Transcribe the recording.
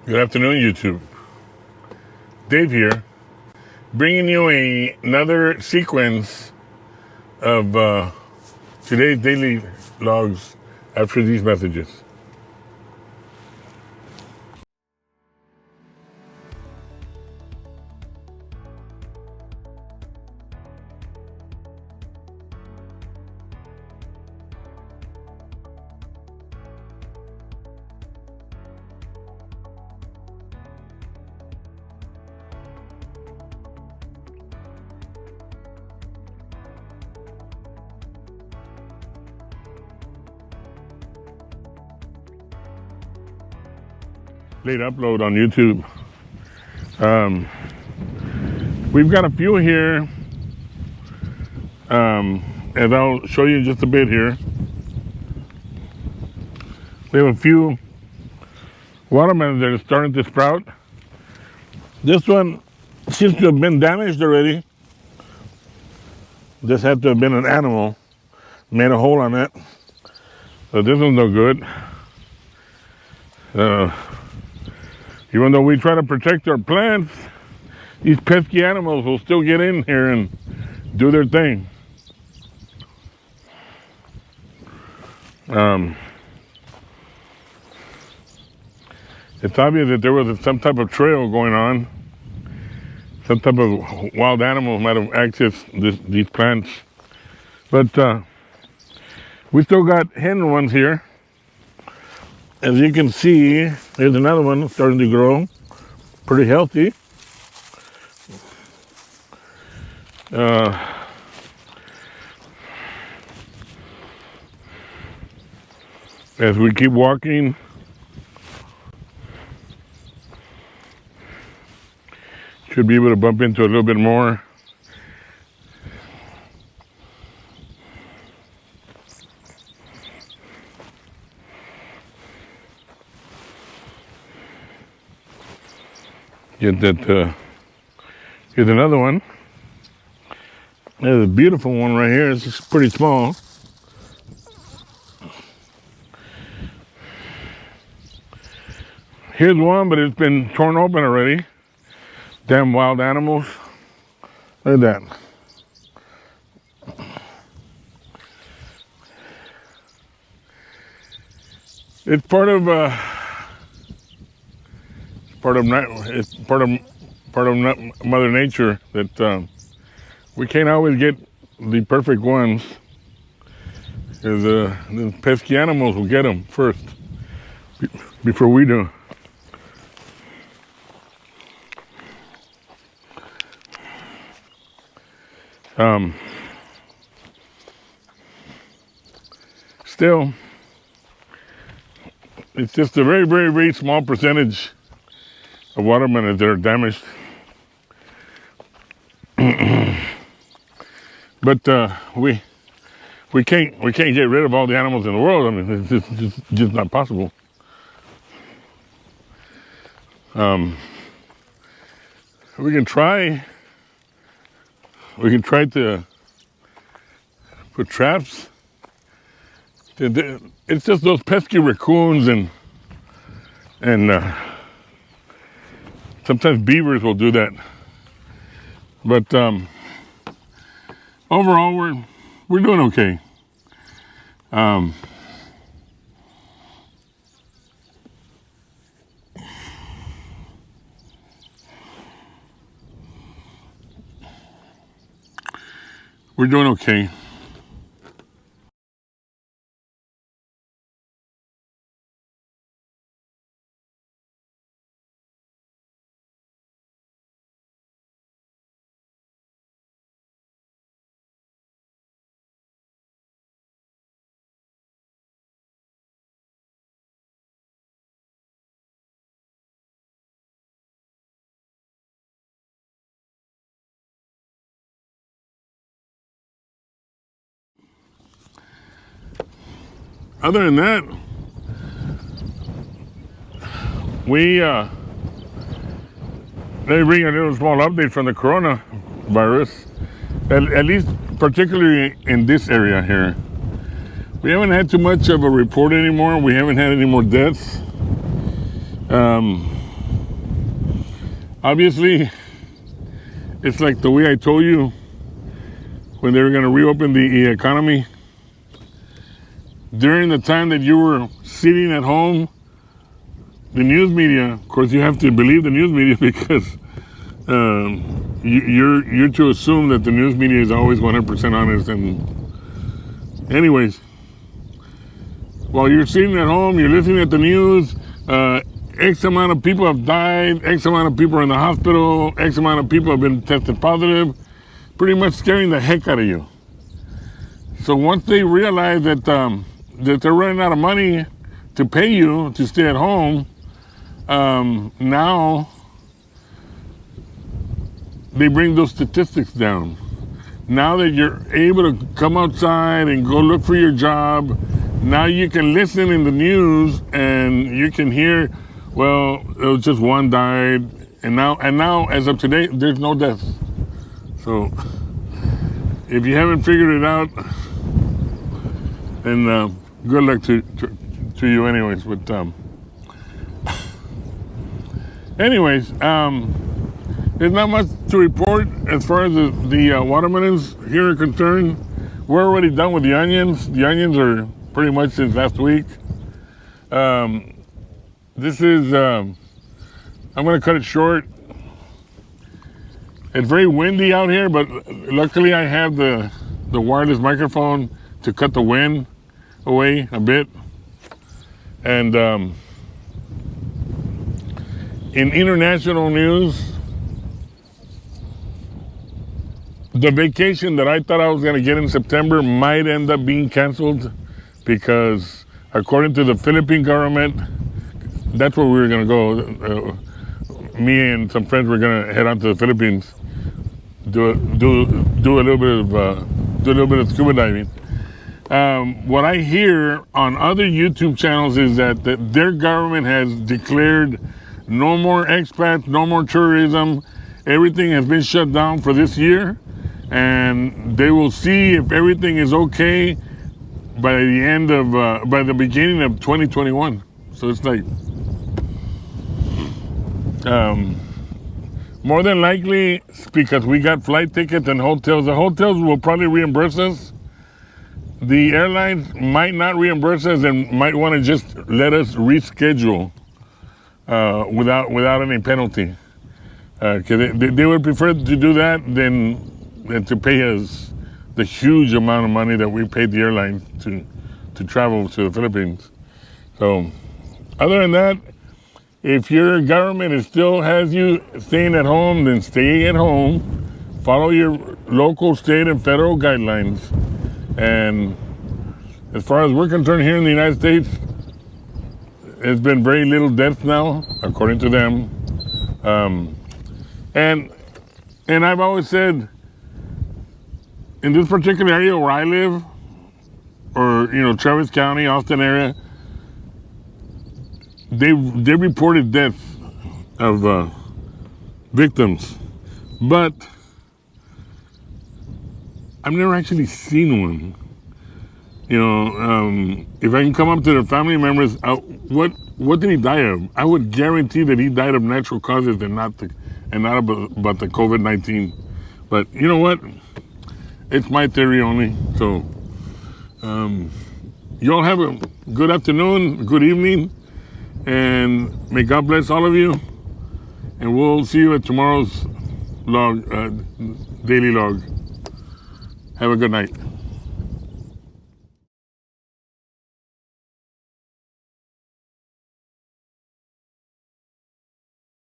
Good afternoon, YouTube. Dave here, bringing you another sequence of today's daily logs after these messages. Late upload on YouTube. We've got a few here, and I'll show you just a bit here. We have a few watermelons that are starting to sprout. This one seems to have been damaged already. This had to have been an animal, made a hole on it. So this one's no good. Even though we try to protect our plants, these pesky animals will still get in here and do their thing. It's obvious that there was some type of trail going on. Some type of wild animal might have accessed these plants. But we still got hidden ones here. As you can see, there's another one starting to grow, pretty healthy. As we keep walking, should be able to bump into a little bit more. Get that, here's another one. There's a beautiful one right here. It's just pretty small. Here's one, but it's been torn open already. Damn wild animals. Look at that. It's part of Mother Nature that we can't always get the perfect ones, because the pesky animals will get them first before we do. Still, it's just a very, very, very small percentage of watermelons that are damaged. But we can't get rid of all the animals in the world. I mean, it's just not possible. We can try to put traps. It's just those pesky raccoons and sometimes beavers will do that. But overall, we're doing okay. We're doing okay. Other than that, let me bring a little small update from the coronavirus, at least particularly in this area here. We haven't had too much of a report anymore. We haven't had any more deaths. Obviously, it's like the way I told you when they were going to reopen the economy. During the time that you were sitting at home, the news media, of course, you have to believe the news media because you're to assume that the news media is always 100% honest. And anyways, while you're sitting at home, you're listening at the news, X amount of people have died, X amount of people are in the hospital, X amount of people have been tested positive, pretty much scaring the heck out of you. So once they realize that they're running out of money to pay you to stay at home, now they bring those statistics down. Now that you're able to come outside and go look for your job, now you can listen in the news and you can hear, well, it was just one died, and now as of today, there's no deaths. So if you haven't figured it out, then good luck to you anyways. But anyways, there's not much to report as far as the watermelons here are concerned. We're already done with the onions. The onions are pretty much since last week. This is, I'm gonna cut it short. It's very windy out here, but luckily I have the wireless microphone to cut the wind away a bit. And in international news, the vacation that I thought I was gonna get in September might end up being canceled because according to the Philippine government, that's where we were gonna go. Me and some friends were gonna head on to the Philippines, do a little bit of scuba diving. What I hear on other YouTube channels is that their government has declared no more expats, no more tourism. Everything has been shut down for this year, and they will see if everything is okay by the beginning of 2021. So it's like, more than likely, because we got flight tickets and hotels, the hotels will probably reimburse us. The airlines might not reimburse us and might want to just let us reschedule without any penalty. Because they would prefer to do that than to pay us the huge amount of money that we paid the airline to travel to the Philippines. So other than that, if your government still has you staying at home, then stay at home. Follow your local, state, and federal guidelines. And as far as we're concerned here in the United States, there's been very little deaths now, according to them. And I've always said, in this particular area where I live, or Travis County, Austin area, they reported deaths of victims, but I've never actually seen one. If I can come up to their family members, what did he die of? I would guarantee that he died of natural causes and not about the COVID-19. But you know what? It's my theory only. So you all have a good afternoon, good evening, and may God bless all of you. And we'll see you at tomorrow's daily log. Have a good night.